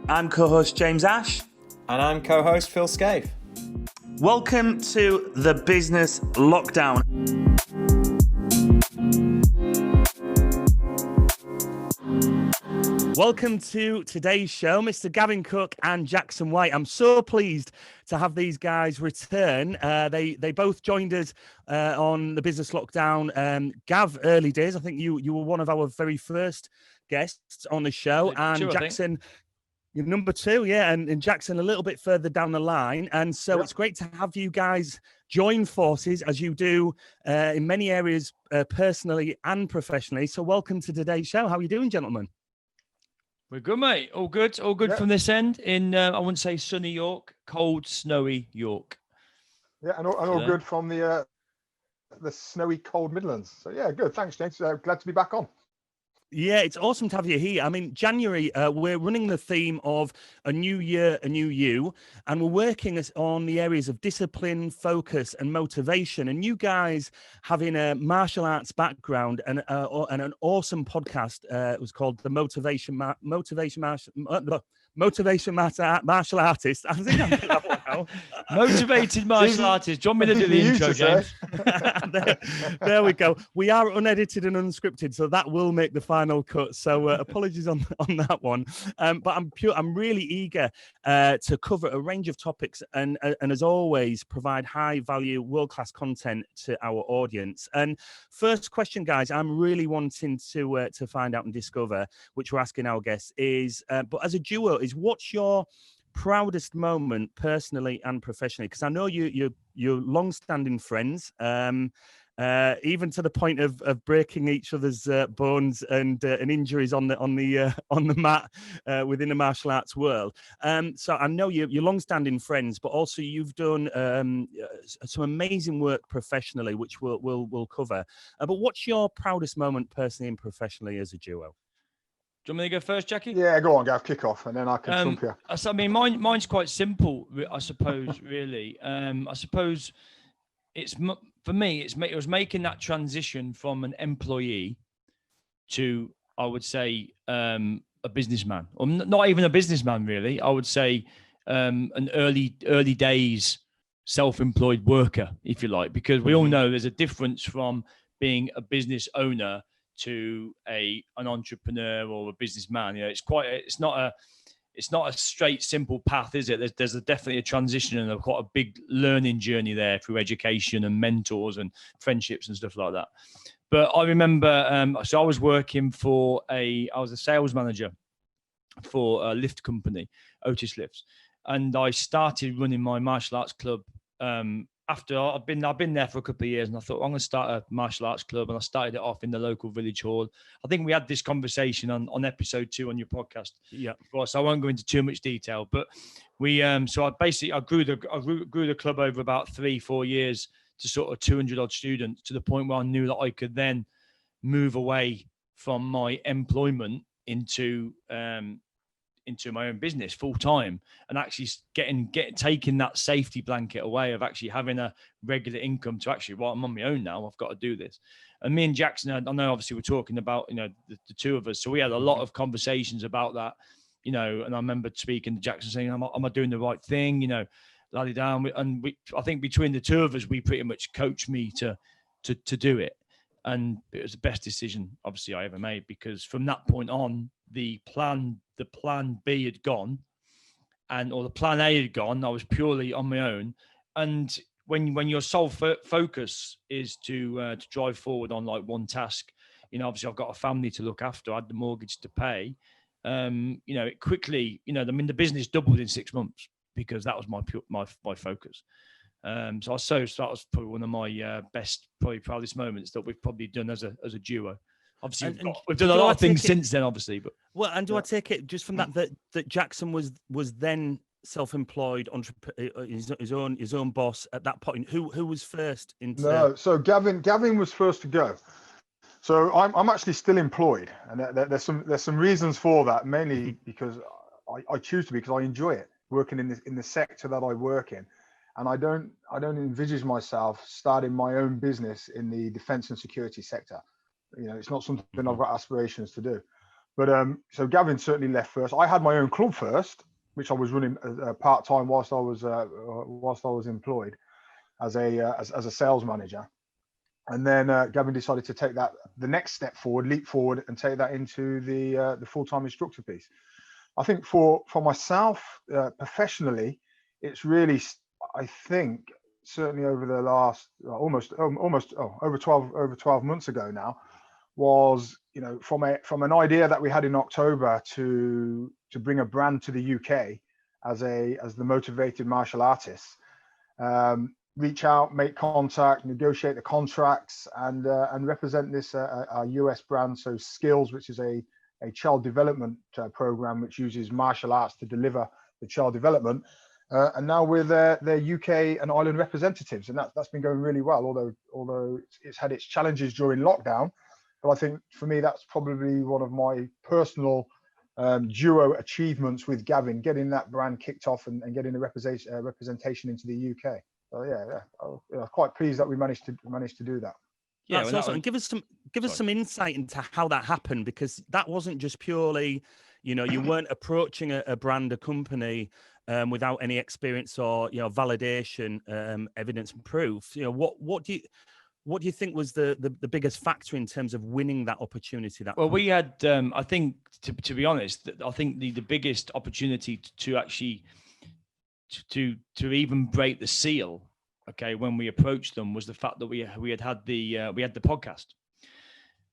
I'm co-host James Ash. And I'm co-host Phil Scaife. Welcome to the Business Lockdown. Welcome to today's show, Mr. Gavin Cook and Jackson White. I'm so pleased to have these guys return. They both joined us on the Business Lockdown. Gav, early days. I think you were one of our very first guests on the show, and Jackson, you're number 2, yeah, and Jackson a little bit further down the line. And so It's great to have you guys join forces as you do in many areas, personally and professionally. So welcome to today's show. How are you doing, gentlemen? We're good, mate. All good from this end in, I wouldn't say sunny York, cold, snowy York. Yeah, and all good from the snowy, cold Midlands. So yeah, good. Thanks, James. Glad to be back on. Yeah, it's awesome to have you here. I mean, January, we're running the theme of a new year, a new you, and we're working on the areas of discipline, focus, and motivation. And you guys having a martial arts background and an awesome podcast. It was called the Motivation Martial Artist. I think I'm that one now. Motivated Martial Artist. Do you want me to do the intro, James? there we go. We are unedited and unscripted, so that will make the final cut. So apologies on that one. But I'm really eager to cover a range of topics and as always, provide high value, world-class content to our audience. And first question, guys, I'm really wanting to find out and discover, which we're asking our guests, is, but as a duo, is what's your proudest moment personally and professionally? Because I know you're long-standing friends, even to the point of breaking each other's bones and injuries on the mat within the martial arts world. So I know you're long-standing friends, but also you've done some amazing work professionally, which we'll cover. But what's your proudest moment personally and professionally as a duo? Do you want me to go first, Jackie? Yeah, go on, Gav, kick off, and then I can trump you. I mean, mine's quite simple, I suppose, really. I suppose for me, it was making that transition from an employee to, I would say, a businessman, or not even a businessman, really. I would say an early days self-employed worker, if you like, because we all know there's a difference from being a business owner to an entrepreneur or a businessman. You know, it's not a straight, simple path, is it? There's definitely a transition and quite a big learning journey there through education and mentors and friendships and stuff like that. But I remember, so I was working I was a sales manager for a lift company, Otis Lifts, and I started running my martial arts club after I've been there for a couple of years, and I thought, I'm going to start a martial arts club, and I started it off in the local village hall. I think we had this conversation on episode 2 on your podcast. Yeah. So I won't go into too much detail, but we so I grew the club over about 3-4 years to sort of 200 odd students, to the point where I knew that I could then move away from my employment into my own business full time, and actually taking that safety blanket away of actually having a regular income to actually, well, I'm on my own now, I've got to do this. And me and Jackson, I know obviously we're talking about, you know, the two of us, so we had a lot of conversations about that, you know. And I remember speaking to Jackson saying, am I doing the right thing, you know, laddie down. And I think between the two of us, we pretty much coached me to do it. And it was the best decision, obviously, I ever made, because from that point on, the plan B had gone, or the plan A had gone. I was purely on my own. And when your sole focus is to drive forward on like one task, you know, obviously I've got a family to look after, I had the mortgage to pay. You know, it quickly, you know, I mean, the business doubled in 6 months because that was my focus. So that was probably one of my best, probably proudest moments that we've probably done as a duo. Obviously, we've done a lot of things since then, obviously. But I take it just from that Jackson was then self-employed, his own boss at that point? Who was first into? No, so Gavin was first to go. So I'm actually still employed, and there's some reasons for that. Mainly because I choose to be, because I enjoy it, working in the sector that I work in. And I don't envisage myself starting my own business in the defense and security sector. You know, it's not something I've got aspirations to do. But so Gavin certainly left first. I had my own club first, which I was running part time whilst I was employed as a sales manager. And then Gavin decided to take that the next step forward, leap forward, and take that into the full-time instructor piece. I think for myself professionally, it's really, I think certainly over the last almost over 12 months ago now, was, you know, from an idea that we had in October to bring a brand to the UK as the motivated martial artists. Reach out, make contact, negotiate the contracts, and represent this our US brand. So Skills, which is a child development program which uses martial arts to deliver the child development, and now we're their UK and Ireland representatives, and that's been going really well. Although it's had its challenges during lockdown, but I think for me that's probably one of my personal duo achievements with Gavin, getting that brand kicked off and getting the representation into the UK. So I'm quite pleased that we managed to do that. Yeah, that's awesome. And give us some insight into how that happened, because that wasn't just purely, you know, you weren't approaching a brand, a company without any experience or, you know, validation, evidence and proof. You know, what do you think was the biggest factor in terms of winning that opportunity? We had, I think, to be honest, I think the biggest opportunity to actually to even break the seal, okay, when we approached them, was the fact that we had the podcast.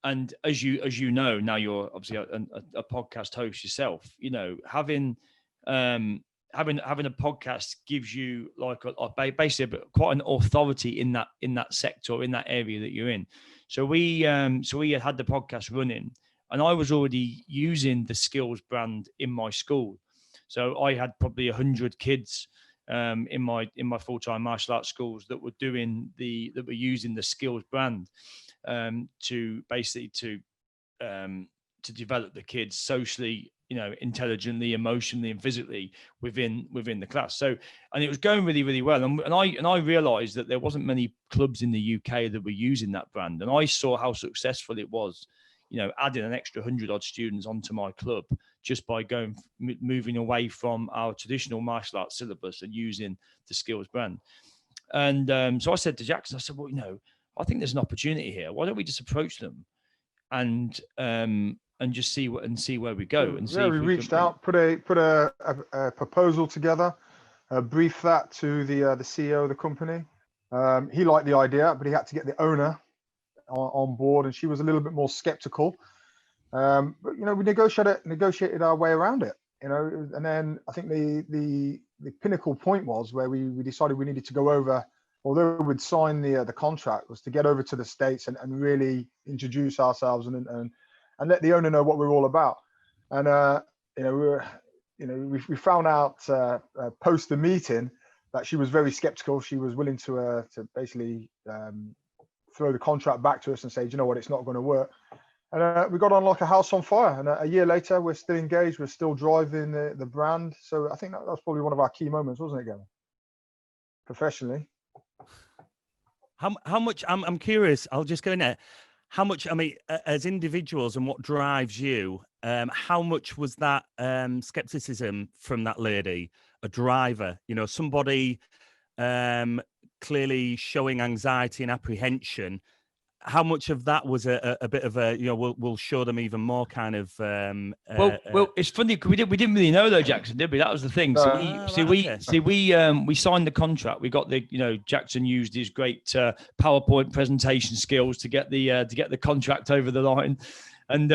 And as you know, now you're obviously a podcast host yourself, you know, having a podcast gives you like basically quite an authority in that sector, in that area that you're in. So we had the podcast running, and I was already using the Skills brand in my school. So I had probably 100 kids in my full-time martial arts schools that were using the Skills brand to develop the kids socially, you know, intelligently, emotionally, and physically within the class. So, and it was going really, really well. And I realized that there wasn't many clubs in the UK that were using that brand, and I saw how successful it was, you know, adding an extra 100 odd students onto my club just by moving away from our traditional martial arts syllabus and using the Skills brand. And so I said to Jackson, I said, well, you know, I think there's an opportunity here. Why don't we just approach them and just see where we go? And see. We reached out, put a proposal together, briefed that to the CEO of the company. He liked the idea, but he had to get the owner on board, and she was a little bit more skeptical. But you know, we negotiated our way around it. You know, and then I think the pinnacle point was where we decided we needed to go over, although we'd signed the contract, was to get over to the States and really introduce ourselves and let the owner know what we're all about. And we found out post the meeting that she was very skeptical. She was willing to basically throw the contract back to us and say, you know what, it's not going to work. And we got on like a house on fire. And a year later, we're still engaged. We're still driving the brand. So I think that was probably one of our key moments, wasn't it, Gavin? Professionally. How much? I'm curious. I'll just go in there. How much? I mean, as individuals, and what drives you? How much was that skepticism from that lady a driver? You know, somebody clearly showing anxiety and apprehension. How much of that was a bit of a, you know, we'll show them even more kind of well, it's funny because we didn't really know though, Jackson, did we? That was the thing. So we signed the contract. We got the, you know, Jackson used his great PowerPoint presentation skills to get the contract over the line, and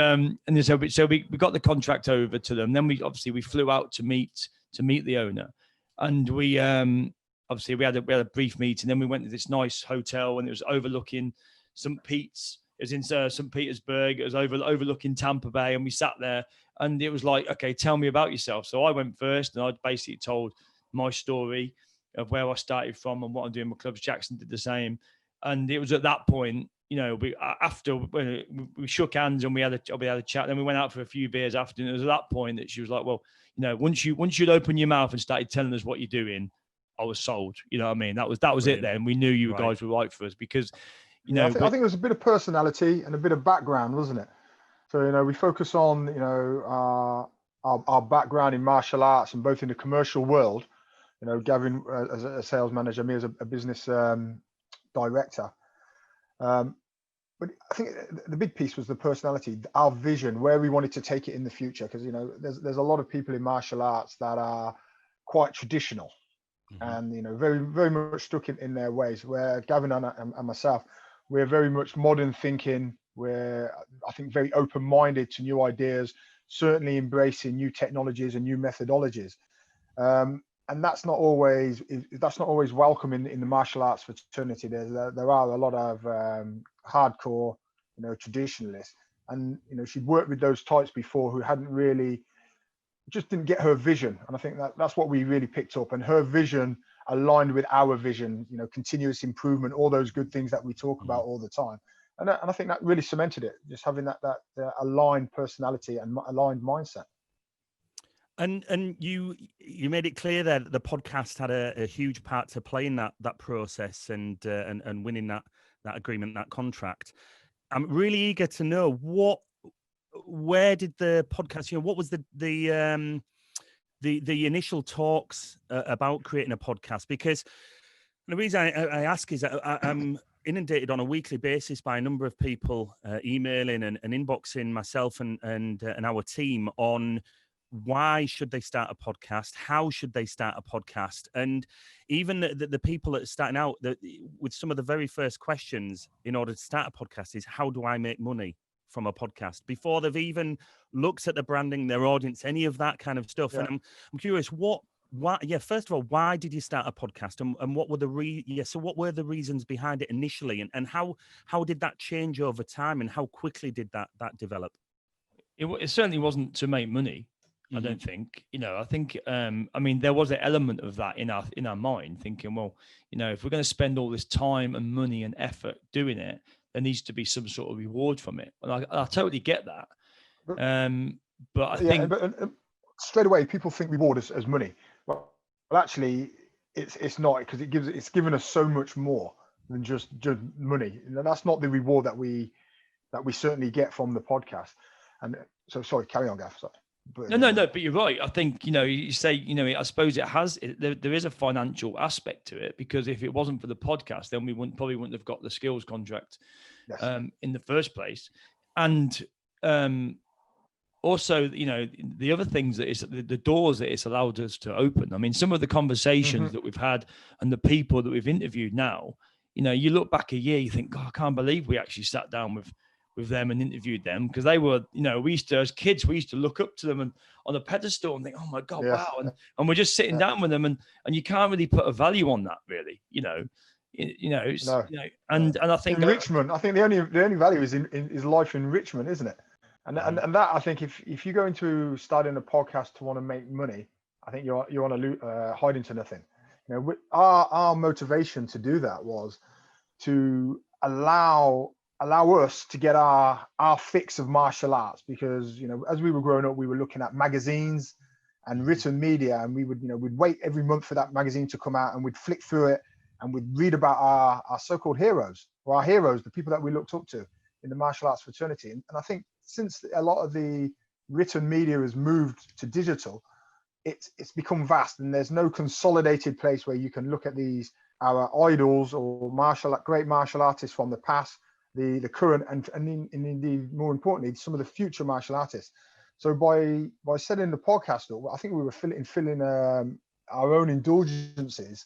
so we got the contract over to them. Then we flew out to meet the owner, and we obviously we had a brief meeting. Then we went to this nice hotel, and it was overlooking St. Pete's. It was in St. Petersburg. It was overlooking Tampa Bay, and we sat there, and it was like, okay, tell me about yourself. So I went first, and I basically told my story of where I started from and what I'm doing in my clubs. Jackson did the same, and it was at that point, you know, we shook hands and we had a chat. Then we went out for a few beers after, and it was at that point that she was like, well, you know, once you'd open your mouth and started telling us what you're doing, I was sold. You know what I mean? That was Brilliant. It then. We knew you guys were right for us because. You know, I think it was a bit of personality and a bit of background, wasn't it? So, we focus on, our background in martial arts, and both in the commercial world, Gavin as a sales manager, me as a business director. But I think the big piece was the personality, our vision, where we wanted to take it in the future. Because, there's a lot of people in martial arts that are quite traditional, and, very, very much stuck in their ways, where Gavin and myself, we're very much modern thinking. We're, I think, very open-minded to new ideas, certainly embracing new technologies and new methodologies. And that's not always welcome in the martial arts fraternity. There are a lot of hardcore, traditionalists, and she'd worked with those types before who just didn't get her vision. And I think that's what we really picked up. And her vision aligned with our vision, continuous improvement, all those good things that we talk about all the time. And I think that really cemented it, just having that aligned personality and aligned mindset. And you made it clear that the podcast had a huge part to play in that process and winning that agreement, that contract. I'm really eager to know where did the podcast, what was the initial talks about creating a podcast? Because the reason I ask is that I'm inundated on a weekly basis by a number of people emailing and inboxing myself and our team on why should they start a podcast, how should they start a podcast, and even the people that are starting out with some of the very first questions in order to start a podcast is, how do I make money from a podcast, before they've even looked at the branding, their audience, any of that kind of stuff. Yeah. And I'm curious, first of all, why did you start a podcast, and what were what were the reasons behind it initially, and how did that change over time, and how quickly did that develop? It certainly wasn't to make money. I don't think, I think, there was an element of that in our mind, thinking, well, if we're going to spend all this time and money and effort doing it, there needs to be some sort of reward from it. And I totally get that. But I think straight away, people think reward as money. Well, actually it's not, because it's given us so much more than just money. That's not the reward that we certainly get from the podcast. And so, sorry, carry on, Gav. Sorry. No, but you're right. I think, you say, I suppose there is a financial aspect to it, because if it wasn't for the podcast, then we probably wouldn't have got the skills contract in the first place. And also, the other things that is the doors that it's allowed us to open. I mean, some of the conversations that we've had and the people that we've interviewed now, you look back a year, you think, God, I can't believe we actually sat down with them and interviewed them, because they were, as kids, we used to look up to them and on a pedestal and think, oh my God, wow. And we're just sitting down with them, and you can't really put a value on that, really, and I think enrichment. I think the only value is life enrichment, isn't it? And that, I think, if you go into starting a podcast to want to make money, I think you want to hide into nothing. Our motivation to do that was to allow us to get our fix of martial arts, because as we were growing up, we were looking at magazines and written media, and we'd wait every month for that magazine to come out, and we'd flick through it and we'd read about our so-called heroes, or our heroes, the people that we looked up to in the martial arts fraternity. And I think since a lot of the written media has moved to digital, it's become vast, and there's no consolidated place where you can look at our idols or great martial artists from the past, the current, and indeed, more importantly, some of the future martial artists. So by setting the podcast up, I think we were filling our own indulgences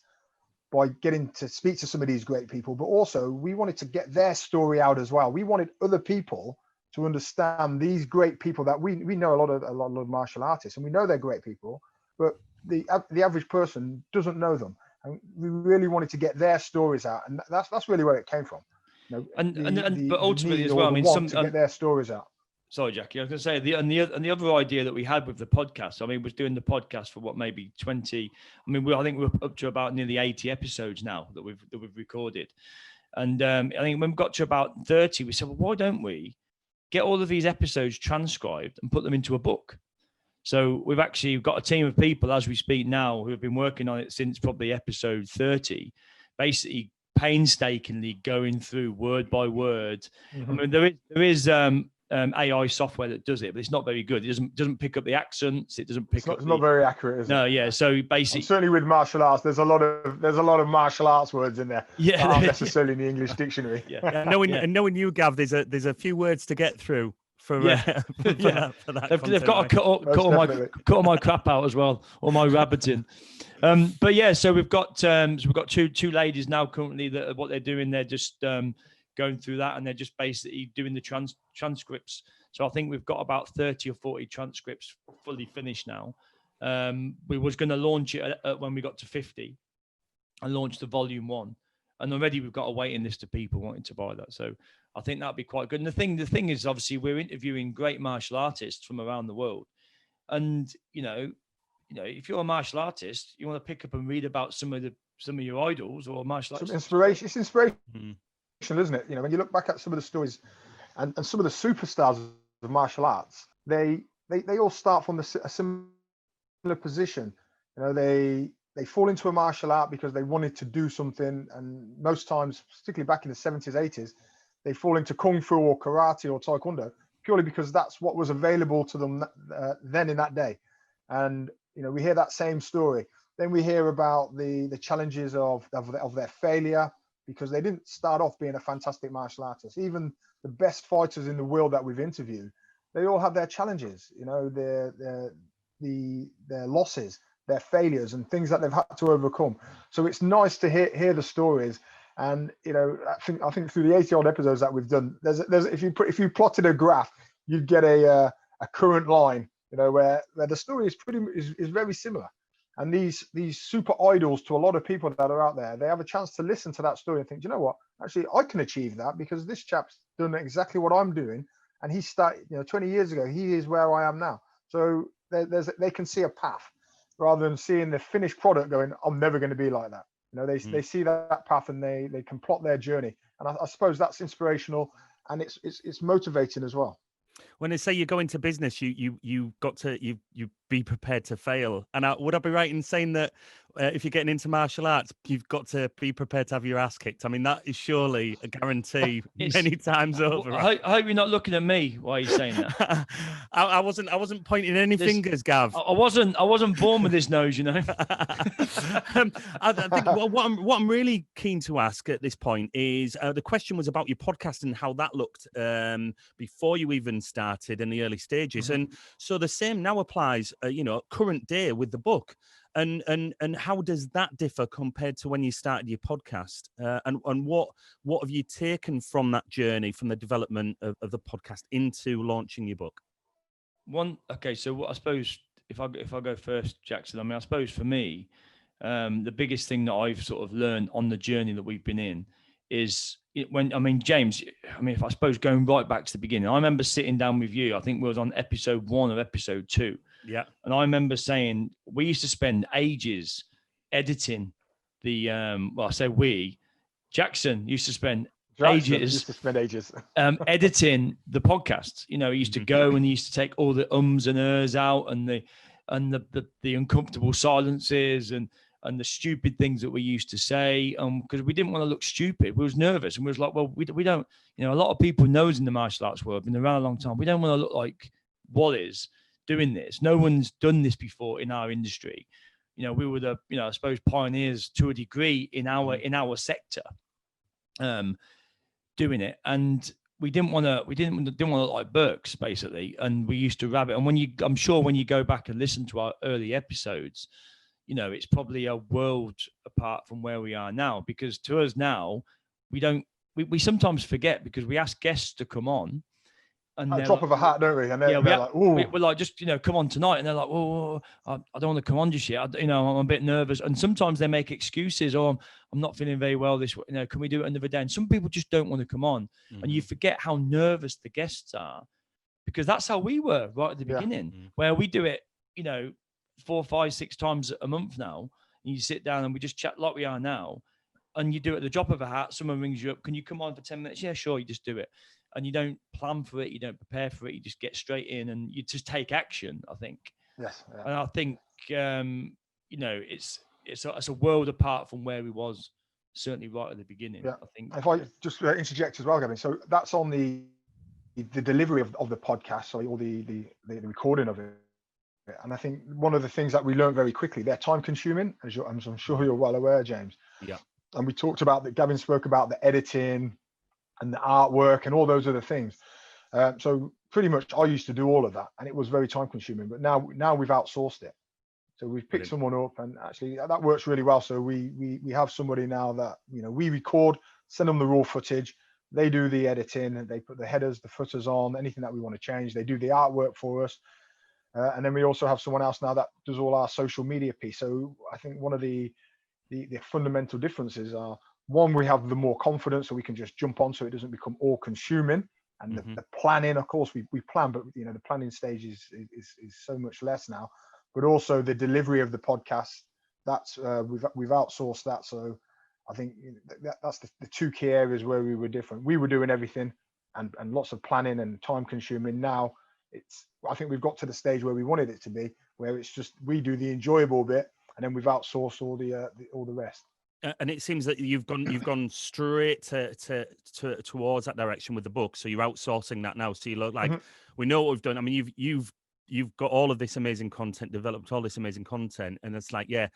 by getting to speak to some of these great people, but also we wanted to get their story out as well. We wanted other people to understand these great people that we know a lot of martial artists, and we know they're great people, but the average person doesn't know them, and we really wanted to get their stories out, and that's really where it came from. But ultimately as well, I mean, to get their stories out. Sorry, Jackie, I was going to say the other idea that we had with the podcast, I mean, was doing the podcast for maybe 20. I mean, I think we're up to about nearly 80 episodes now that we've recorded, and I think when we got to about 30, we said, well, why don't we get all of these episodes transcribed and put them into a book? So we've actually got a team of people as we speak now who have been working on it since probably episode 30, basically painstakingly going through word by word. I mean, there is AI software that does it, but it's not very good. It doesn't pick up the accents. It doesn't pick up. It's not very accurate, is it? No, yeah. So basically, and certainly with martial arts, there's a lot of martial arts words in there. Yeah, that aren't necessarily in the English dictionary. Yeah. Knowing you, Gav, there's a few words to get through for that. They've got to cut all my crap out as well, all my rabbiting. But yeah, so we've got two ladies now currently that what they're doing. They're just going through that, and they're just basically doing the transcripts. So I think we've got about 30 or 40 transcripts fully finished now. We was going to launch it when we got to 50 and launch the volume 1. And already we've got a waiting list of people wanting to buy that. So I think that'd be quite good. And the thing is, obviously, we're interviewing great martial artists from around the world. And, if you're a martial artist, you want to pick up and read about some of your idols or martial artists. Inspiration. It's inspiration, isn't it? When you look back at some of the stories and some of the superstars of martial arts, they all start from a similar position. They fall into a martial art because they wanted to do something, and most times, particularly back in the 70s, 80s, they fall into kung fu or karate or taekwondo purely because that's what was available to them then in that day. And we hear that same story. Then we hear about the challenges of their failure, because they didn't start off being a fantastic martial artist. Even the best fighters in the world that we've interviewed, they all have their challenges, their losses, their failures, and things that they've had to overcome. So it's nice to hear the stories. And I think through the 80 odd episodes that we've done, there's if you plotted a graph, you'd get a current line, where the story is very similar. And these super idols to a lot of people that are out there, they have a chance to listen to that story and think, you know what, actually I can achieve that, because this chap's done exactly what I'm doing, and he started 20 years ago, he is where I am now. So they can see a path rather than seeing the finished product going, I'm never going to be like that. They see that path, and they can plot their journey. And I suppose that's inspirational, and it's motivating as well. When they say you go into business, you got to be prepared to fail. And would I be right in saying that if you're getting into martial arts, you've got to be prepared to have your ass kicked? I mean, that is surely a guarantee many times over. I hope you're not looking at me while you're saying that. I wasn't pointing any fingers, Gav. I wasn't born with this nose, I think what I'm really keen to ask at this point is the question was about your podcast and how that looked before you even started in the early stages. Mm-hmm. And so the same now applies, current day with the book. And how does that differ compared to when you started your podcast? And what have you taken from that journey, from the development of the podcast into launching your book? So I suppose if I go first, Jackson, I suppose for me, the biggest thing that I've sort of learned on the journey that we've been in is James, if I suppose going right back to the beginning, I remember sitting down with you, I think we was on episode 1 or episode 2. Yeah. And I remember saying we used to spend ages editing the I say we, Jackson used to spend ages editing the podcast. He used to go and he used to take all the ums and ers out, and the uncomfortable silences and the stupid things that we used to say, because we didn't want to look stupid. We was nervous, and we was like, well, we don't, a lot of people knows in the martial arts world, been around a long time. We don't want to look like wallies doing this. No one's done this before in our industry. We were the, I suppose, pioneers to a degree in our sector, doing it. And we didn't want to look like Burks, basically. And we used to rabbit. And I'm sure when you go back and listen to our early episodes, it's probably a world apart from where we are now, because to us now, we sometimes forget, because we ask guests to come on. And at drop of a hat, don't we? And they're like, ooh. We're like, just, come on tonight. And they're like, oh, I don't want to come on just yet. I'm a bit nervous. And sometimes they make excuses, or I'm not feeling very well this, can we do it another day? And some people just don't want to come on. Mm-hmm. And you forget how nervous the guests are, because that's how we were right at the beginning, where we do it, 4, 5, 6 times a month now. And you sit down and we just chat like we are now. And you do it at the drop of a hat. Someone rings you up. Can you come on for 10 minutes? Yeah, sure. You just do it. And you don't plan for it, you don't prepare for it, you just get straight in and you just take action, I think. Yes. Yeah. And I think, it's a world apart from where we was, certainly right at the beginning. Yeah. I think. If I just interject as well, Gavin. So that's on the the delivery of the podcast, so all the recording of it. And I think one of the things that we learned very quickly, they're time consuming, as I'm sure you're well aware, James. Yeah. And we talked about that. Gavin spoke about the editing and the artwork and all those other things. So pretty much I used to do all of that, and it was very time consuming. But now we've outsourced it. So we've picked someone up, and actually that works really well. So we have somebody now that, we record, send them the raw footage. They do the editing, and they put the headers, the footers on, anything that we want to change. They do the artwork for us. And then we also have someone else now that does all our social media piece. So I think one of the fundamental differences are, one, we have the more confidence, so we can just jump on, so it doesn't become all consuming. And the planning, of course, we plan, but the planning stage is so much less now. But also the delivery of the podcast, that's we've outsourced that. So I think that's the two key areas where we were different. We were doing everything and lots of planning and time consuming. Now I think we've got to the stage where we wanted it to be, where it's just we do the enjoyable bit, and then we've outsourced all the rest. And it seems that you've gone straight towards that direction with the book. So you're outsourcing that now. So you look like we know what we've done. I mean, you've got all of this amazing content, developed all this amazing content, and it's like, give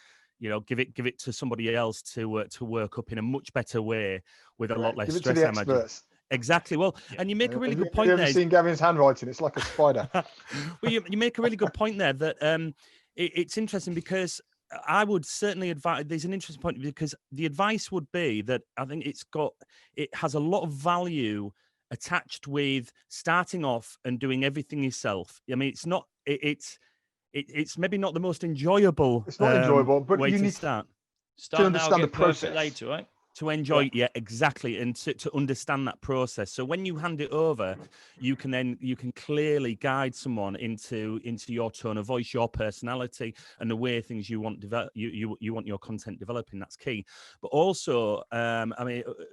it to somebody else to work up in a much better way with a lot less give it stress. To the I imagine. Experts. Exactly. Well, and you make a really good point there. Have you ever seen Gavin's handwriting? It's like a spider. Well, you make a really good point there that it's interesting, because I would certainly advise, there's an interesting point, because the advice would be that I think it has a lot of value attached with starting off and doing everything yourself. I mean, it's maybe not the most enjoyable. It's not enjoyable, but way you to need start. Start understand now, the get perfect process later, right? To enjoy, yeah, exactly, and to understand that process. So when you hand it over, you can clearly guide someone into your tone of voice, your personality, and the way things you want you want your content developing. That's key. But also,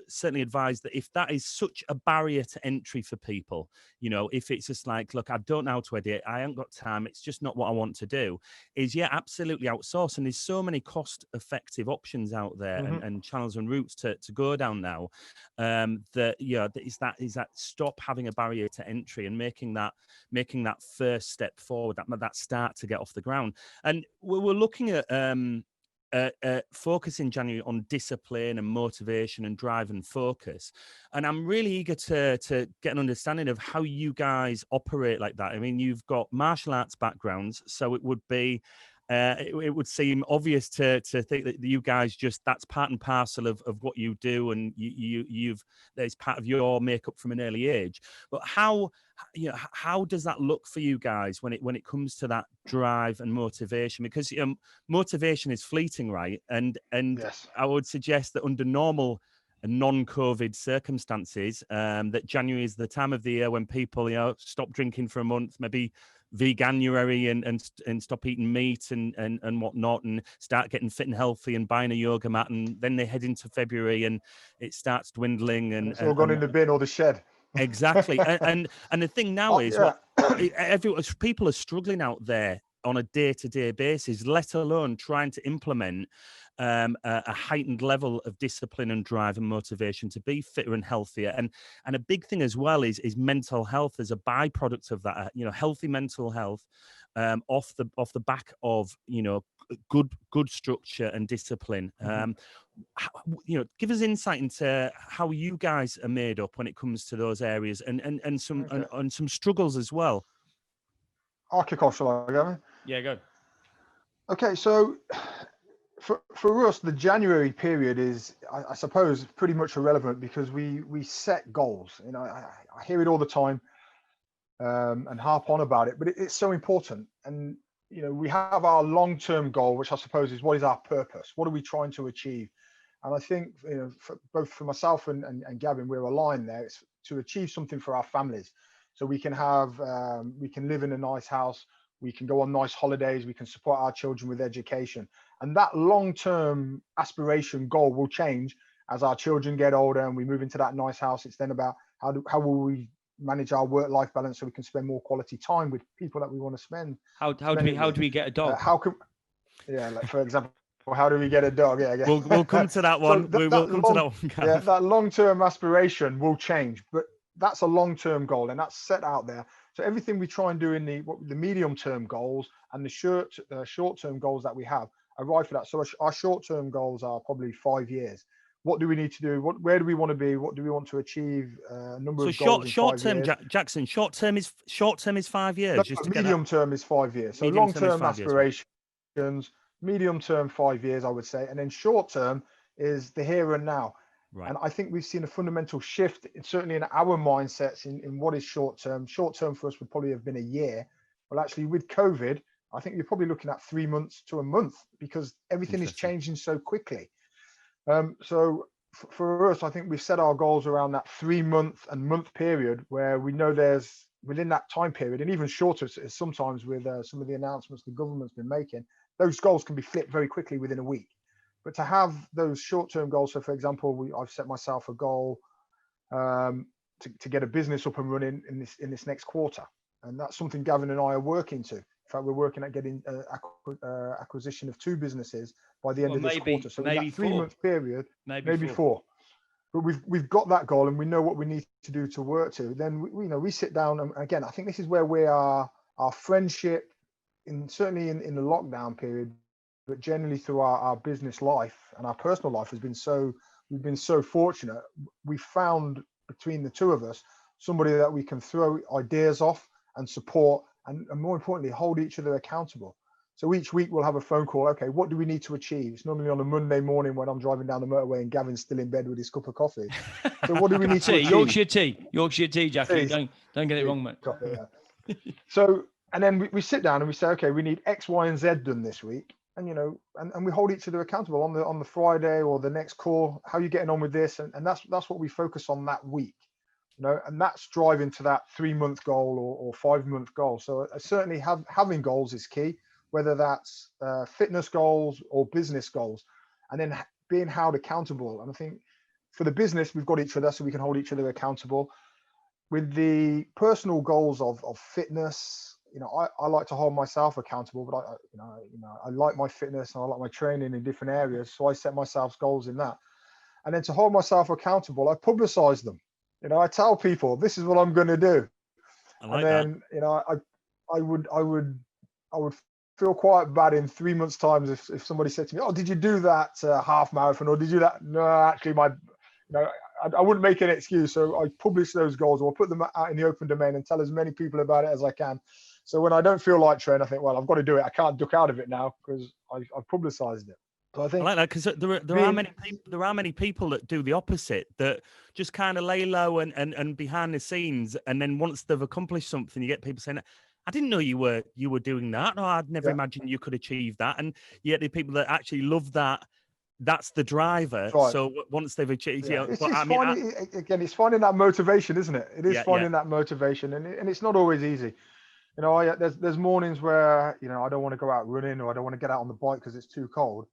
certainly advise that if that is such a barrier to entry for people, if it's just like, look, I don't know how to edit, I haven't got time, it's just not what I want to do, absolutely outsource. And there's so many cost-effective options out there and channels and routes to go down now, that is that stop having a barrier to entry and making that first step forward, that start to get off the ground. And we're looking at focus in January on discipline and motivation and drive and focus. And I'm really eager to get an understanding of how you guys operate like that. I mean, you've got martial arts backgrounds, so it would be it would seem obvious to think that you guys that's part and parcel of what you do, and there's part of your makeup from an early age. But how does that look for you guys when it comes to that drive and motivation? Because motivation is fleeting, right? And yes. I would suggest that under normal and non-COVID circumstances, that January is the time of the year when people stop drinking for a month, maybe veganuary and stop eating meat and whatnot, and start getting fit and healthy and buying a yoga mat, and then they head into February and it starts dwindling and it's all gone in the bin or the shed. Exactly. and the thing now is people are struggling out there on a day-to-day basis, let alone trying to implement a heightened level of discipline and drive and motivation to be fitter and healthier. And a big thing as well is mental health as a byproduct of that. Healthy mental health off the back of good structure and discipline. Give us insight into how you guys are made up when it comes to those areas, and some struggles as well. I'll kick off, shall I, Gavin? Yeah, go. Okay, so for us, the January period is, I suppose, pretty much irrelevant, because we set goals. I hear it all the time and harp on about it, but it's so important. And we have our long-term goal, which I suppose is, what is our purpose? What are we trying to achieve? And I think both for myself and Gavin, we're aligned there. It's to achieve something for our families, so we can live in a nice house, we can go on nice holidays, we can support our children with education. And that long-term aspiration goal will change as our children get older and we move into that nice house. It's then about how will we manage our work-life balance so we can spend more quality time with people that we want to spend. How do we get a dog? Like, for example, how do we get a dog? Yeah, we'll come to that one. We will come to that one. Yeah, that long-term aspiration will change, but that's a long-term goal, and that's set out there. So everything we try and do in the medium-term goals and the short-term goals that we have arrive for that. So our short-term goals are probably 5 years. What do we need to do? Where do we want to be? What do we want to achieve? Number of goals in 5 years. Jackson. Short term is 5 years. No, just to medium term is 5 years. So long term aspirations, medium term 5 years, I would say, and then short term is the here and now. Right. And I think we've seen a fundamental shift, certainly in our mindsets, in what is short term. Short term for us would probably have been a year. Well, actually, with COVID, I think you're probably looking at 3 months to a month because everything is changing so quickly. So for us, I think we've set our goals around that 3 month and month period where we know there's within that time period, and even shorter sometimes with some of the announcements the government's been making, those goals can be flipped very quickly within a week. But to have those short-term goals, so for example, I've set myself a goal to get a business up and running in this next quarter, and that's something Gavin and I are working to. In fact, we're working at getting acquisition of 2 businesses by the end of this quarter. So in that 3 month period, maybe 4. But we've got that goal and we know what we need to do to work to. Then we sit down, and again, I think this is where our friendship, certainly in the lockdown period, but generally through our business life and our personal life we've been so fortunate. We found between the 2 of us somebody that we can throw ideas off and support, and more importantly, hold each other accountable. So each week we'll have a phone call. Okay, what do we need to achieve? It's normally on a Monday morning when I'm driving down the motorway and Gavin's still in bed with his cup of coffee. So what do we need to achieve? Yorkshire tea, Jackie. Don't get it wrong, mate. Coffee, yeah. So, and then we sit down and we say, okay, we need X, Y, and Z done this week. And, and we hold each other accountable on the Friday or the next call. How are you getting on with this? And that's what we focus on that week. And that's driving to that 3 month goal or 5 month goal. So certainly having goals is key, whether that's fitness goals or business goals, and then being held accountable. And I think for the business, we've got each other so we can hold each other accountable. With the personal goals of fitness, I like to hold myself accountable, but I like my fitness and I like my training in different areas. So I set myself goals in that. And then to hold myself accountable, I publicize them. I tell people this is what I'm going to do. I would feel quite bad in 3 months' time if somebody said to me, "Oh, did you do that half marathon or did you do that?" No, actually, I wouldn't make an excuse. So I publish those goals or put them out in the open domain and tell as many people about it as I can. So when I don't feel like training, I think, well, I've got to do it. I can't duck out of it now because I've publicized it. So I think I like that because there are many people that do the opposite, that just kind of lay low and behind the scenes, and then once they've accomplished something, you get people saying, "I didn't know you were doing that. No, I'd never imagined you could achieve that." And yet the people that actually love that, that's the driver. Right. So once they've achieved, it's finding that motivation, isn't it? It is finding that motivation, and it's not always easy. There's mornings where I don't want to go out running or I don't want to get out on the bike because it's too cold.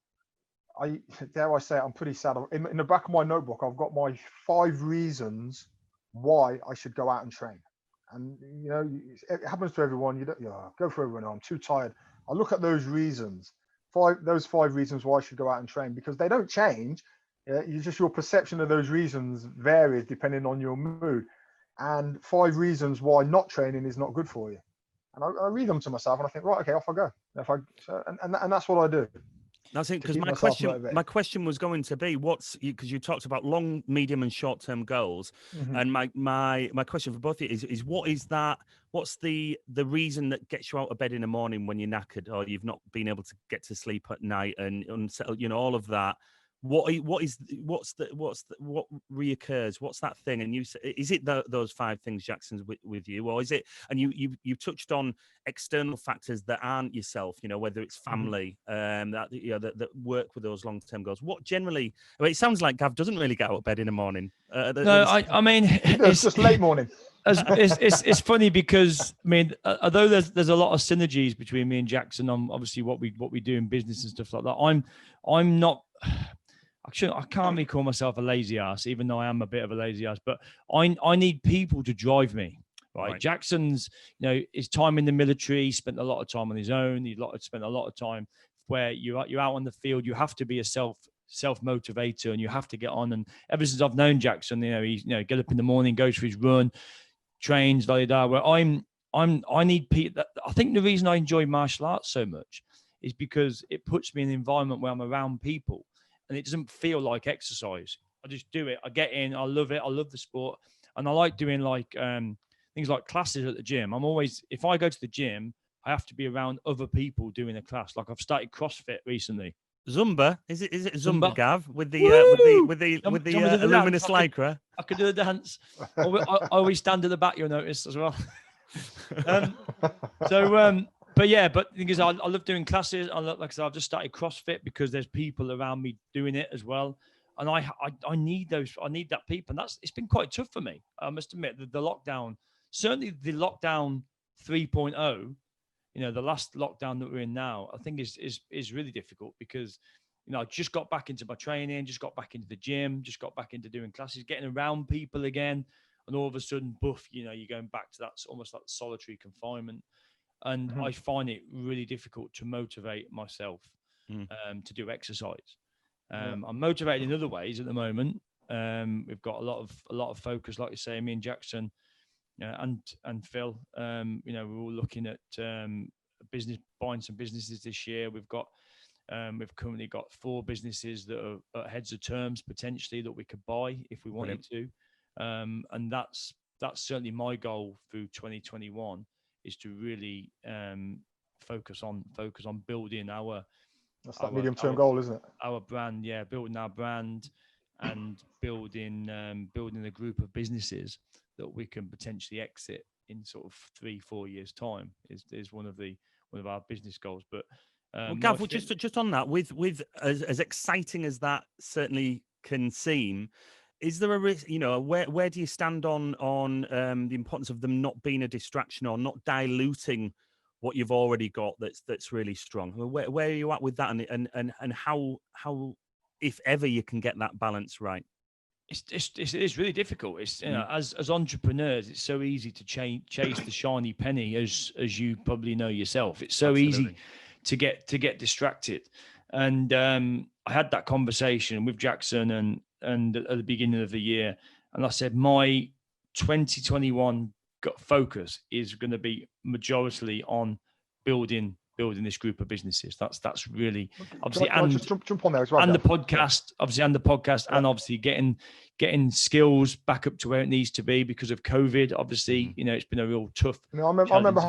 Dare I say it, I'm pretty sad. In the back of my notebook, I've got my 5 reasons why I should go out and train. And it happens to everyone. Go for a run. I'm too tired. I look at those reasons. Those 5 reasons why I should go out and train, because they don't change. Your perception of those reasons varies depending on your mood. And 5 reasons why not training is not good for you. And I read them to myself and I think, right, okay, off I go. And that's what I do. That's it. Because my question was going to be, because you talked about long, medium, and short-term goals, and my question for both of you is what is that? What's the reason that gets you out of bed in the morning when you're knackered or you've not been able to get to sleep at night and unsettled? All of that. What reoccurs? What's that thing? And is it those 5 things, Jackson's with you, or is it? And you touched on external factors that aren't yourself. Whether it's family, that work with those long-term goals. What generally? It sounds like Gav doesn't really get out of bed in the morning. I mean, it's just late morning. It's funny because although there's a lot of synergies between me and Jackson on obviously what we do in business and stuff like that. I'm not. Actually, I can't really call myself a lazy ass, even though I am a bit of a lazy ass. But I need people to drive me. Right? Jackson's, his time in the military, spent a lot of time on his own. He spent a lot of time where you're out on the field. You have to be a self-motivator, and you have to get on. And ever since I've known Jackson, he's get up in the morning, goes for his run, trains, where I need people. I think the reason I enjoy martial arts so much is because it puts me in an environment where I'm around people, and it doesn't feel like exercise. I just do it. I get in. I love it. I love the sport, and I like doing things like classes at the gym. If I go to the gym, I have to be around other people doing a class. Like I've started CrossFit recently. Zumba? Is it Zumba, Gav? With the luminous lycra? I could do a dance. I always stand at the back, you'll notice as well. But the thing is, I love doing classes. Like I said, I've just started CrossFit because there's people around me doing it as well. And I need those. I need that people. And it's been quite tough for me. I must admit the lockdown, certainly the lockdown 3.0, the last lockdown that we're in now, I think is really difficult because, I just got back into my training, just got back into the gym, just got back into doing classes, getting around people again. And all of a sudden, you're going back to that almost like solitary confinement. And I find it really difficult to motivate myself to do exercise. I'm motivated in other ways at the moment. We've got a lot of focus, like you say, me and Jackson and Phil. We're all looking at buying some businesses this year. We've currently got 4 businesses that are at heads of terms potentially that we could buy if we wanted to. And that's certainly my goal through 2021 is to really focus on building that's that medium-term goal, isn't it? Our brand, building our brand and building a group of businesses that we can potentially exit in sort of 3-4 years time is one of our business goals. But Gav, just on that, with as exciting as that certainly can seem, is there a risk? Where do you stand on the importance of them not being a distraction or not diluting what you've already got that's really strong? I mean, where are you at with that, and how if ever you can get that balance right? It is really difficult. It's as entrepreneurs, it's so easy to chase the shiny penny, as you probably know yourself. It's so easy to get distracted. And I had that conversation with Jackson and at the beginning of the year, and I said my 2021 focus is going to be majority on building this group of businesses. That's really obviously, can I just jump on there as well, and the podcast, and obviously getting skills back up to where it needs to be because of COVID. Obviously, it's been a real tough. I remember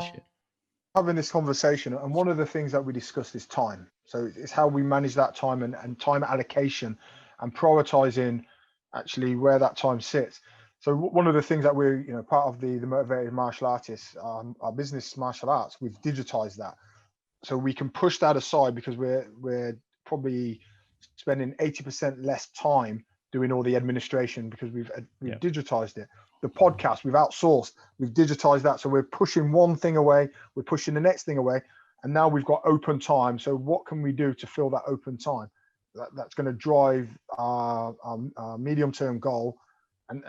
having this conversation, and one of the things that we discussed is time. So it's how we manage that time and time allocation and prioritizing actually where that time sits. So one of the things that we're, part of the Motivated Martial Artists, our business martial arts, we've digitized that. So we can push that aside because we're probably spending 80% less time doing all the administration because we've digitized it. The podcast, we've outsourced, we've digitized that. So we're pushing one thing away, we're pushing the next thing away, and now we've got open time. So what can we do to fill that open time? That's going to drive our medium-term goal. And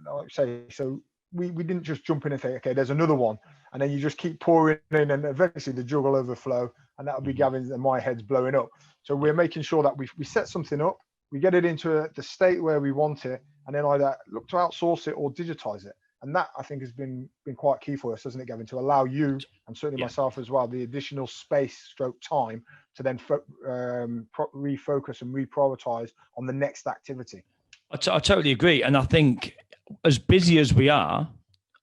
like I say, so we didn't just jump in and think, okay, there's another one. And then you just keep pouring in, and eventually the jug will overflow, and that'll be Gavin's and my head's blowing up. So we're making sure that we set something up, we get it into the state where we want it, and then either look to outsource it or digitize it. And that, I think, has been quite key for us, hasn't it, Gavin, to allow you and certainly myself as well the additional time to then refocus and reprioritize on the next activity. I totally agree. And I think as busy as we are,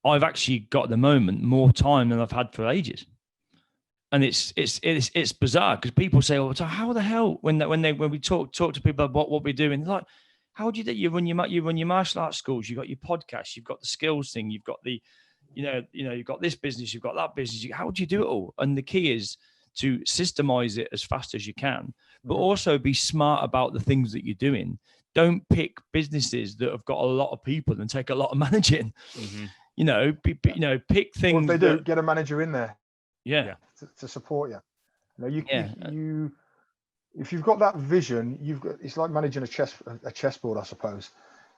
I've actually got at the moment more time than I've had for ages. And it's bizarre because people say, "Oh, so how the hell?" When we talk to people about what we're doing, they're like, "How do you do? You run your martial arts schools. You've got your podcast. You've got the skills thing. You've got the, you've got this business. You've got that business. How do you do it all?" And the key is to systemize it as fast as you can, but also be smart about the things that you're doing. Don't pick businesses that have got a lot of people and take a lot of managing. Pick things. Or if they do, get a manager in there. Yeah. To support you. You if you've got that vision, it's like managing a chessboard, I suppose.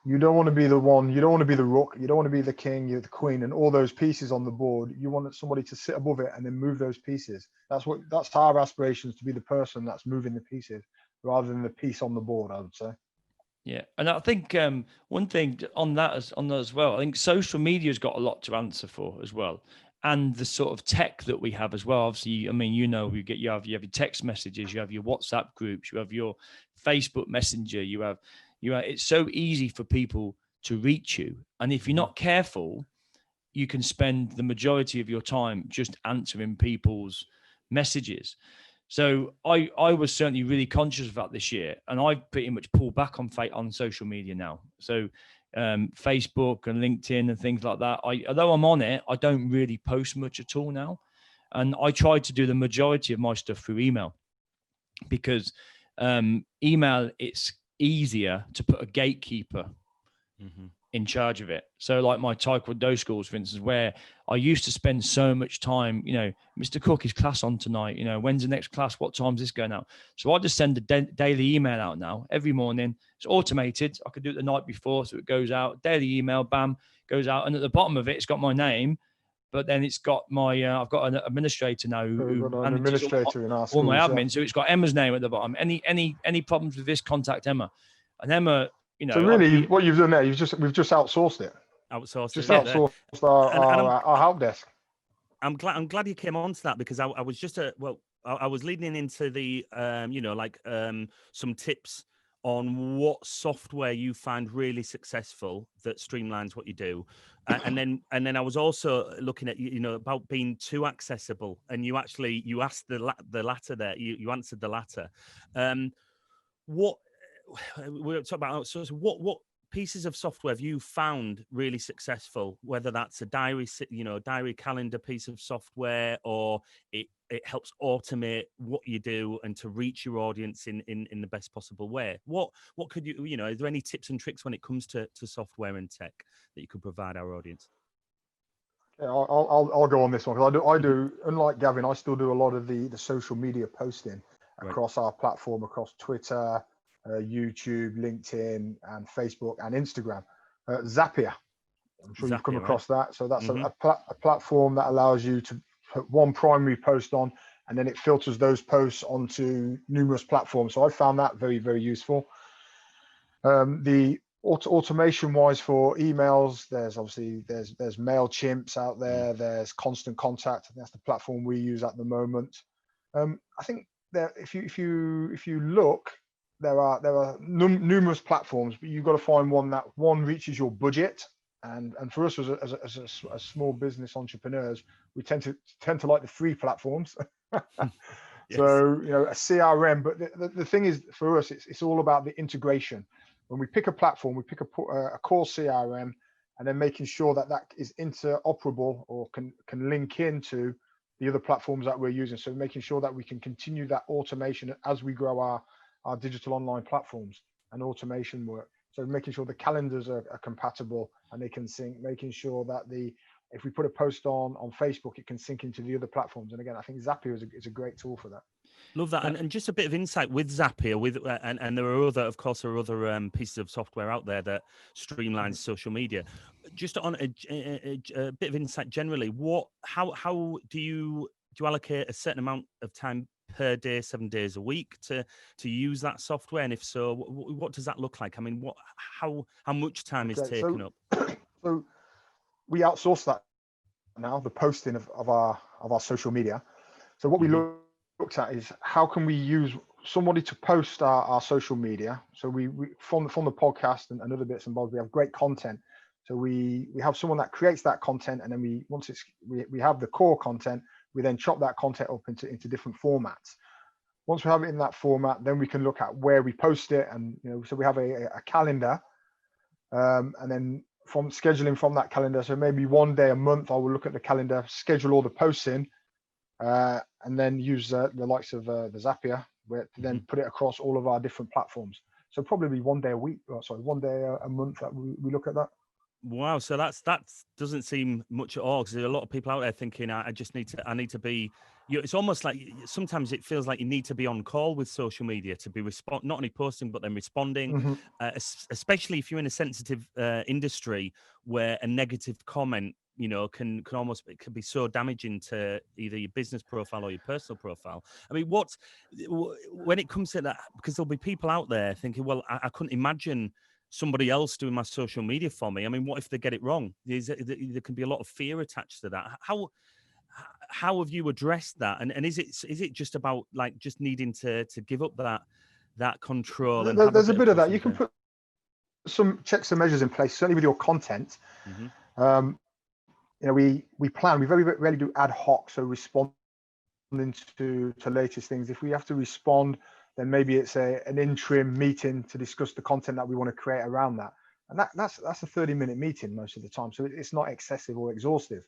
You don't want to be the one, you don't want to be the rook, you don't want to be the king, you're the queen, and all those pieces on the board. You want somebody to sit above it and then move those pieces. That's our aspirations, to be the person that's moving the pieces. rather than the piece on the board, I would say. Yeah, and I think one thing on that as well, I think social media's got a lot to answer for as well, and the sort of tech that we have as well. Obviously, I mean, you have your text messages, you have your WhatsApp groups, you have your Facebook Messenger, you have. It's so easy for people to reach you, and if you're not careful, you can spend the majority of your time just answering people's messages. So I was certainly really conscious of that this year, and I've pretty much pulled back on social media now. So Facebook and LinkedIn and things like that. Although I'm on it, I don't really post much at all now, and I try to do the majority of my stuff through email, because email, it's easier to put a gatekeeper in charge of it. So like my Taekwondo schools, for instance, where I used to spend so much time, Mr. Cook, is class on tonight? When's the next class? What time's this going out? So I just send a daily email out now every morning. It's automated. I could do it the night before. So it goes out, daily email, bam, goes out. And at the bottom of it, it's got my name, but then it's got my, I've got an administrator now who manages all my admin. So it's got Emma's name at the bottom. Any problems with this, contact Emma. And Emma, so really, what you've done there, we've just outsourced it. Outsourced our help desk. I'm glad you came on to that, because I was just I was leading into the some tips on what software you find really successful that streamlines what you do, and then I was also looking at about being too accessible, and you asked the latter there. You answered the latter. What we're talking about, so what pieces of software have you found really successful, whether that's a diary calendar piece of software, or it helps automate what you do and to reach your audience in the best possible way? What could you is there any tips and tricks when it comes to software and tech that you could provide our audience? Yeah, I'll go on this one, because I do unlike Gavin, I still do a lot of the social media posting across our platform, across Twitter, YouTube, LinkedIn, and Facebook, and Instagram. Zapier, I'm sure you've come across that. So that's a platform that allows you to put one primary post on, and then it filters those posts onto numerous platforms. So I found that very, very useful. The automation wise for emails, there's MailChimps out there. There's Constant Contact. That's the platform we use at the moment. I think that if you look, there are numerous platforms, but you've got to find one that reaches your budget. And for us as small business entrepreneurs, we tend to like the free platforms. Yes. So a CRM. But the thing is, for us, it's all about the integration. When we pick a platform, we pick a core CRM, and then making sure that is interoperable or can link into the other platforms that we're using. So making sure that we can continue that automation as we grow our digital online platforms and automation work. So making sure the calendars are compatible and they can sync, making sure that if we put a post on Facebook, it can sync into the other platforms. And again, I think Zapier is a great tool for that. Love that. And just a bit of insight with Zapier, and there are other pieces of software out there that streamlines social media. Just on a bit of insight generally, how do you allocate a certain amount of time per day, 7 days a week to use that software? And if so, what does that look like? I mean, how much time is taken up? So we outsource that now, the posting of our social media. So what we looked at is how can we use somebody to post our social media. So we from the podcast and other bits and bobs, we have great content. So we have someone that creates that content, and then we have the core content. We then chop that content up into different formats. Once we have it in that format, then we can look at where we post it. And so we have a calendar, and then from scheduling from that calendar. So maybe one day a month, I will look at the calendar, schedule all the posts in, and then use the likes of the Zapier, to then put it across all of our different platforms. So probably one day a month that we look at that. Wow, so that doesn't seem much at all, because there's a lot of people out there thinking I need to be. It's almost like sometimes it feels like you need to be on call with social media to be not only posting but then responding, especially if you're in a sensitive industry where a negative comment can almost, it can be so damaging to either your business profile or your personal profile. I mean, when it comes to that, because there'll be people out there thinking, well, I couldn't imagine somebody else doing my social media for me. I mean, what if they get it wrong? There can be a lot of fear attached to that. How have you addressed that? And is it just about like just needing to give up that control? And there's a bit of that. You can put some checks and measures in place, certainly with your content. We plan. We very rarely do ad hoc, so responding to latest things. If we have to respond, then maybe it's an interim meeting to discuss the content that we want to create around that. And that's a 30-minute meeting most of the time, so it's not excessive or exhaustive.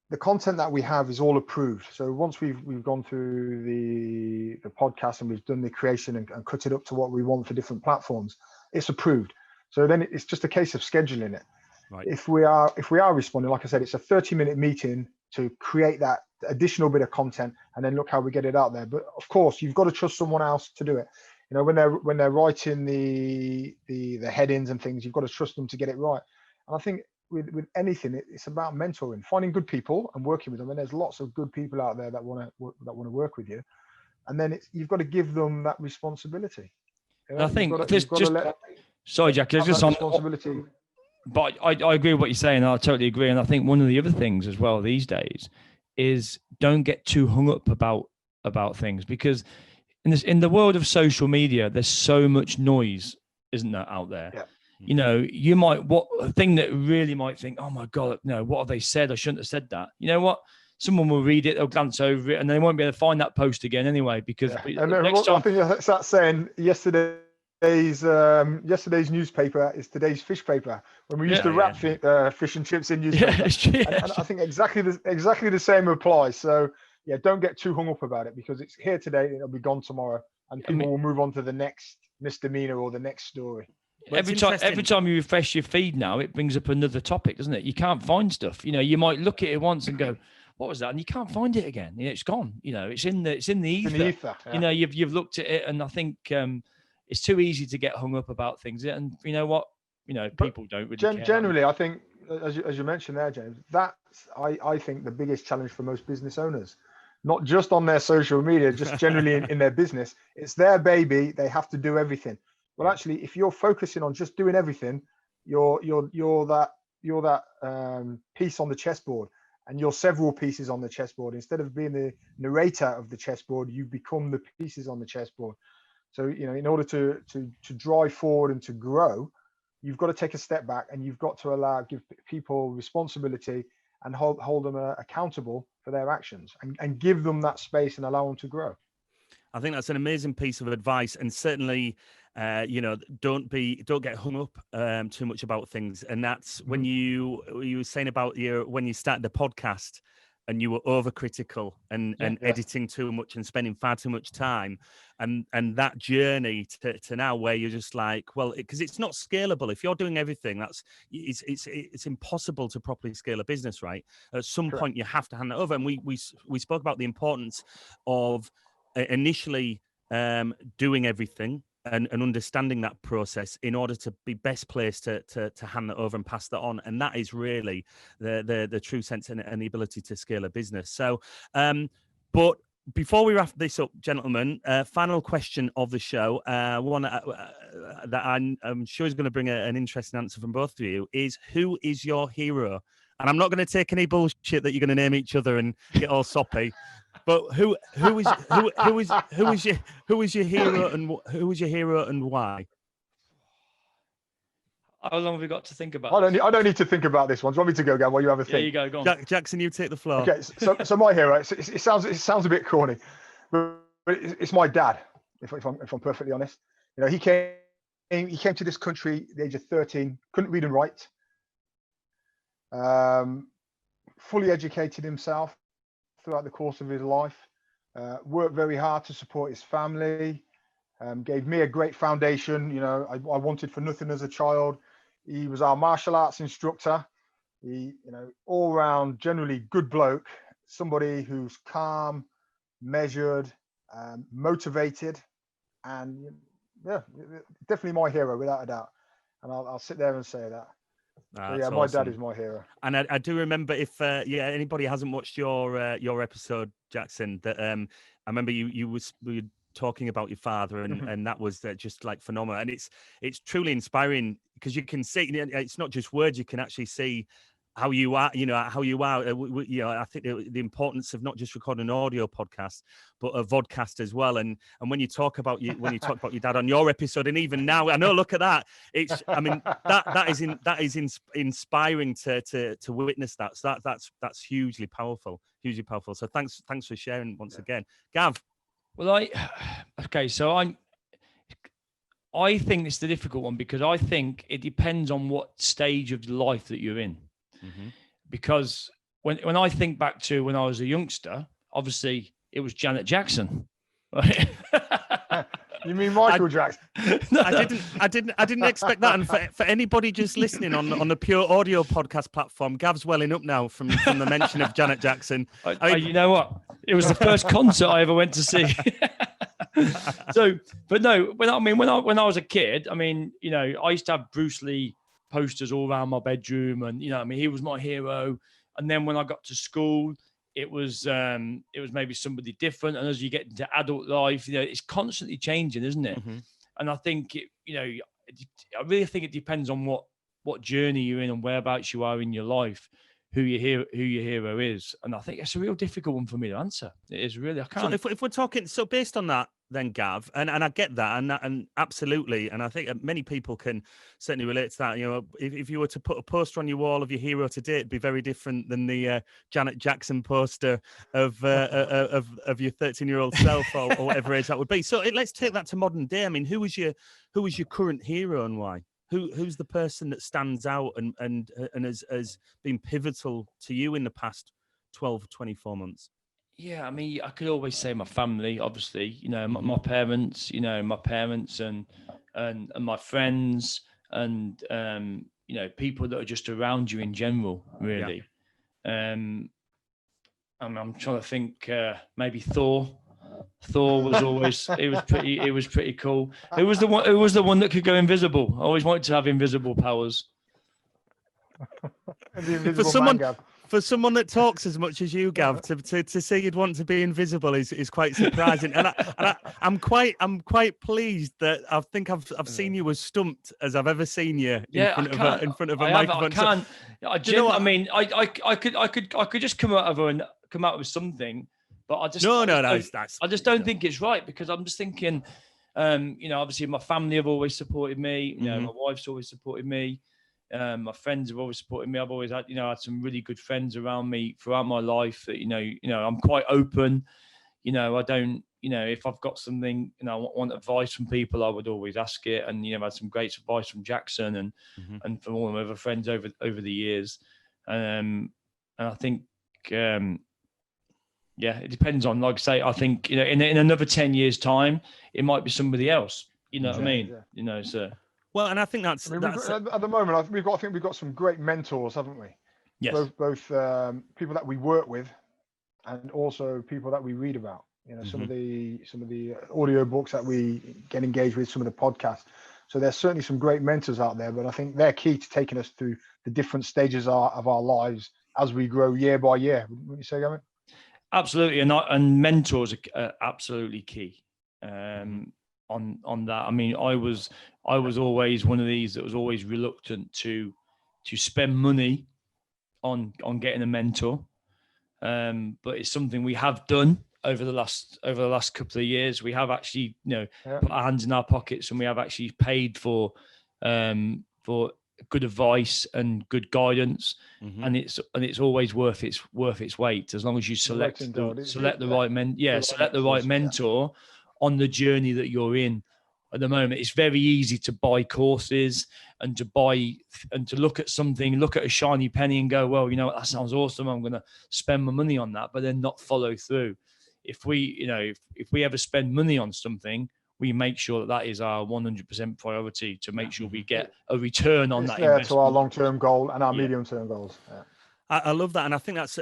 The content that we have is all approved. So once we've gone through the podcast and we've done the creation and cut it up to what we want for different platforms, it's approved. So then it's just a case of scheduling it. Right. If we are responding, like I said, it's a 30-minute meeting to create that additional bit of content and then look how we get it out there. But of course, you've got to trust someone else to do it. When they're writing the headings and things, you've got to trust them to get it right. And I think with anything, it's about mentoring, finding good people and working with them. And there's lots of good people out there that want to work with you. And then you've got to give them that responsibility. I think sorry, Jackie, just on responsibility. But I agree with what you're saying. I totally agree. And I think one of the other things as well these days is don't get too hung up about things, because in the world of social media, there's so much noise, isn't there, out there? Yeah. You might, a thing that really might think, oh my God, no, what have they said? I shouldn't have said that. You know what? Someone will read it, they'll glance over it, and they won't be able to find that post again anyway, because next time. I think it's that saying, yesterday's newspaper is today's fish paper. When we used to wrap fish and chips in newspaper, and I think exactly the same applies. So yeah, don't get too hung up about it, because it's here today, it'll be gone tomorrow, and people will move on to the next misdemeanor or the next story. Every time you refresh your feed now, it brings up another topic, doesn't it? You can't find stuff. You might look at it once and go, what was that? And you can't find it again. It's gone. It's in the ether. Yeah. You've looked at it, and I think it's too easy to get hung up about things. And you know what? People don't really care. Generally, I think, as you mentioned there, James, that's I think the biggest challenge for most business owners, not just on their social media, just generally in their business. It's their baby. They have to do everything. Well, actually, if you're focusing on just doing everything, you're that piece on the chessboard, and you're several pieces on the chessboard. Instead of being the narrator of the chessboard, you become the pieces on the chessboard. So, in order to drive forward and to grow, you've got to take a step back, and you've got to give people responsibility and hold them accountable for their actions, and give them that space and allow them to grow. I think that's an amazing piece of advice, and certainly, don't get hung up too much about things. And that's when you were saying about when you started the podcast and you were overcritical and editing too much and spending far too much time, and that journey to now where you're just like, well, because it's not scalable. If you're doing everything, it's impossible to properly scale a business, right? At some point, you have to hand it over. And we spoke about the importance of initially doing everything and understanding that process in order to be best placed to hand that over and pass that on. And that is really the true sense and the ability to scale a business. So, but before we wrap this up, gentlemen, final question of the show, one that I'm sure is going to bring an interesting answer from both of you, is who is your hero? And I'm not going to take any bullshit that you're going to name each other and get all soppy. But who is your hero, and who is your hero and why? How long have we got to think about? I don't need to think about this one. Do you want me to go, Gav, while you have a think? Yeah, you go on. Jackson, you take the floor. Okay, so my hero. It sounds a bit corny, but it's my dad. If I'm perfectly honest, he came to this country at the age of 13, couldn't read and write. Fully educated himself throughout the course of his life, worked very hard to support his family, gave me a great foundation. I wanted for nothing as a child. He was our martial arts instructor. He, all round, generally good bloke, somebody who's calm, measured, motivated, and definitely my hero without a doubt. And I'll sit there and say that. So, That's my awesome. dad is my hero. And I do remember, if anybody hasn't watched your episode, Jackson, that I remember we were talking about your father, and that was just like phenomenal. And it's truly inspiring, because you can see it's not just words; you can actually see how you are. How you are. I think the importance of not just recording an audio podcast, but a vodcast as well. And when you talk about your dad on your episode, and even now, I know, look at that. I mean, that is inspiring to witness that. So that's hugely powerful. So thanks for sharing once again, Gav. Well, so I think it's the difficult one, because I think it depends on what stage of life that you're in. Mm-hmm. Because when I think back to when I was a youngster, obviously it was Janet Jackson. Right? You mean Michael Jackson? No. I didn't expect that. And for anybody just listening on the pure audio podcast platform, Gav's welling up now from the mention of Janet Jackson. You know what? It was the first concert I ever went to see. So, but no, when I was a kid, I mean, I used to have Bruce Lee posters all around my bedroom, and he was my hero. And then when I got to school, it was maybe somebody different. And as you get into adult life, it's constantly changing, isn't it? Mm-hmm. And I think I really think it depends on what journey you're in and whereabouts you are in your life, who your hero is. And I think it's a real difficult one for me to answer. It is really, I can't. So if we're talking, so based on that, then Gav, and I get that, and absolutely, and I think many people can certainly relate to that. If you were to put a poster on your wall of your hero today, it'd be very different than the Janet Jackson poster of your 13-year-old self, or whatever age that would be. So let's take that to modern day. I mean, who is your current hero, and why? Who's the person that stands out and has been pivotal to you in the past 12, 24 months? Yeah, I mean, I could always say my family, obviously, my parents, and my friends, and people that are just around you in general, really. Yeah. I'm trying to think, maybe Thor. Thor was always it was pretty cool. Who was the one that could go invisible? I always wanted to have invisible powers. For someone that talks as much as you, Gav, to say you'd want to be invisible is quite surprising. And I'm quite pleased that I think I've seen you as stumped as I've ever seen you in front of a microphone. I could just come out with something, but I just don't think it's right, because I'm just thinking, obviously my family have always supported me. My wife's always supported me. My friends have always supported me. I've always had some really good friends around me throughout my life that, I'm quite open. I don't, if I've got something, I want advice from people, I would always ask it. And, I've had some great advice from Jackson and from all my other friends over the years. And I think, it depends on, like I say, I think, in another 10 years time, it might be somebody else, what I mean? Yeah. So. Well, and I think that's at the moment, we've got some great mentors, haven't we? Yes. Both people that we work with, and also people that we read about. Some of the audio books that we get engaged with, some of the podcasts. So there's certainly some great mentors out there, but I think they're key to taking us through the different stages of our lives as we grow year by year. Wouldn't you say, Gavin? Absolutely, and mentors are absolutely key. On that, I mean, I was always one of these that was always reluctant to spend money on getting a mentor, but it's something we have done over the last couple of years. We have actually put our hands in our pockets, and we have actually paid for good advice and good guidance, and it's always worth its weight, as long as you select the right mentor on the journey that you're in. At the moment, it's very easy to buy courses and to look at something, look at a shiny penny and go, well, that sounds awesome, I'm going to spend my money on that, but then not follow through. If we ever spend money on something, we make sure that is our 100% priority, to make sure we get a return on that investment. To our long-term goal and our medium-term goals. Yeah. I love that, and I think that's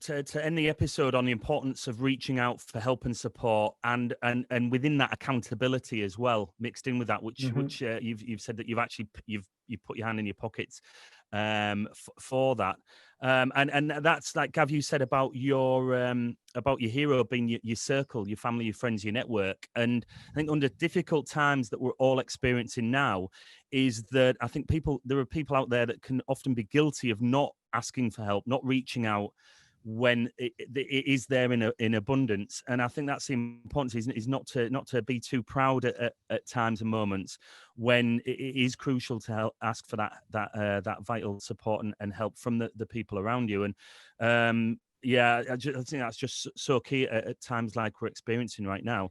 to end the episode on the importance of reaching out for help and support, and within that accountability as well, mixed in with that, which you've said that you've put your hand in your pockets for that. And that's like Gav, you said about your hero being your circle, your family, your friends, your network. And I think under difficult times that we're all experiencing now, is that I think there are people out there that can often be guilty of not asking for help, not reaching out when it is there in abundance. And I think that's the importance is not to be too proud at times and moments when it is crucial to ask for that vital support and help from the people around you. And I think that's just so key at times like we're experiencing right now.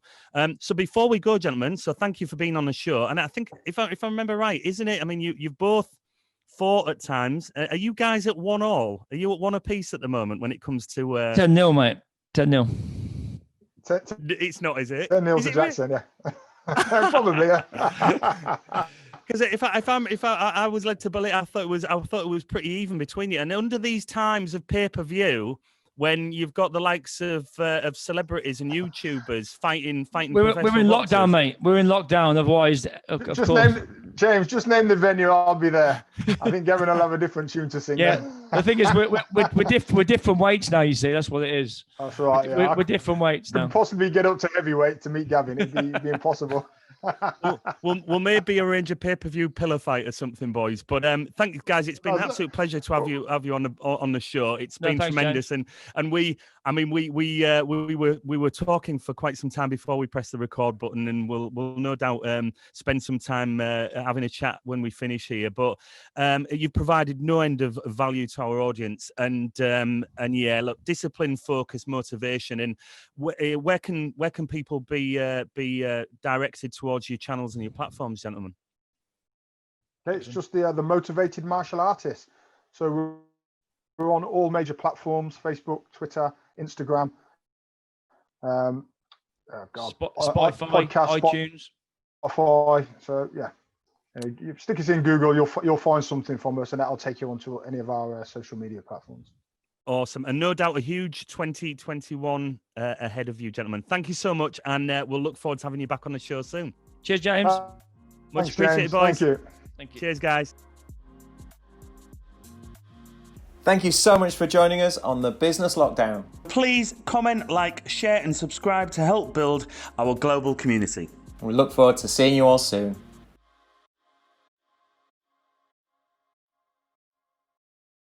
So before we go, gentlemen, so thank you for being on the show. And I think if I remember right, isn't it? I mean, you've both fought at times. Are you guys at 1-1? Are you at 1 apiece at the moment when it comes to 10-0, mate? 10-0. It's not, is it? 10-0 to Jackson, yeah. Probably, yeah. Because if I was led to believe, I thought it was pretty even between you. And under these times of pay-per-view, when you've got the likes of celebrities and YouTubers fighting. We're in lockdown, mate. We're in lockdown. Otherwise, of course. James, just name the venue. I'll be there. I think Gavin will have a different tune to sing. Yeah, there. the thing is, we're different weights now. You see, that's what it is. That's right. Yeah. We're different weights now. Possibly get up to heavyweight to meet Gavin. It'd be impossible. We'll maybe arrange a pay-per-view pillow fight or something, boys. But thank you, guys. It's been an absolute pleasure to have you on the show. It's been tremendous, James. and we were talking for quite some time before we press the record button, and we'll no doubt spend some time having a chat when we finish here. But you've provided no end of value to our audience, and yeah, look, discipline, focus, motivation, and where can people be directed towards your channels and your platforms, gentlemen? It's just the motivated martial artist. So we're on all major platforms: Facebook, Twitter, Instagram, Spotify, iTunes. Spotify. So yeah, you stick us in Google, you'll find something from us, and that'll take you onto any of our social media platforms. Awesome, and no doubt a huge 2021 ahead of you, gentlemen. Thank you so much, and we'll look forward to having you back on the show soon. Cheers, James. Much appreciated, boys. Thank you. Thank you. Cheers, guys. Thank you so much for joining us on the Business Lockdown. Please comment, like, share, and subscribe to help build our global community. We look forward to seeing you all soon.